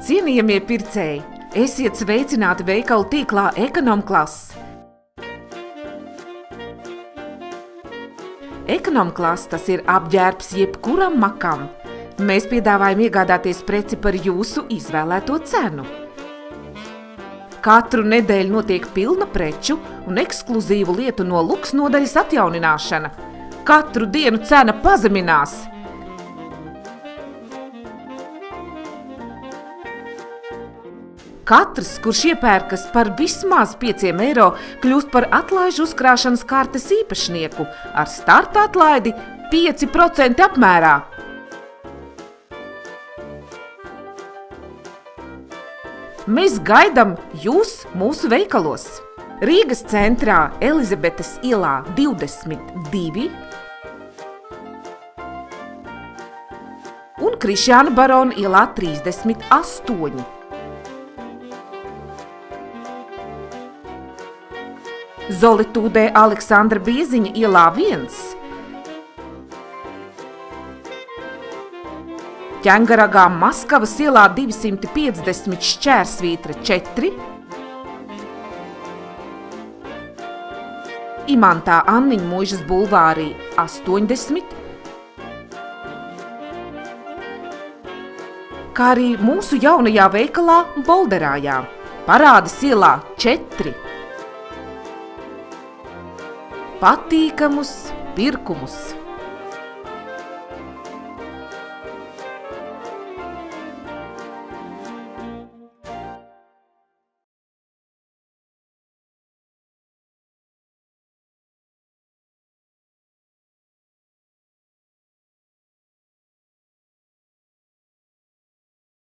Cienījamie pircēji, esiet sveicināti veikalu tīklā Ekonomklass. Ekonomklass tas ir apģērbs jebkuram makam. Mēs piedāvājam iegādāties preci par jūsu izvēlēto cenu. Katru nedēļu notiek pilna preču un ekskluzīvu lietu no luks nodaļas atjaunināšana. Katru dienu cena pazeminās. Katrs, kurš iepērkas par vismaz 5 eiro, kļūst par atlaižu uzkrāšanas kartes īpašnieku ar starta atlaidi 5% apmērā. Mēs gaidām jūs mūsu veikalos. Rīgas centrā Elizabetes ielā 22 un Krišjāna Barona ielā 38. Zolitūdē Aleksandra Bieziņa ielā 1, Ķengaragā Maskavas ielā 250 šķērsvītra 4, Imantā Anniņa Muižas bulvārī 80, kā arī mūsu jaunajā veikalā Bolderājā, Parādas ielā 4. Patīkamus pirkumus!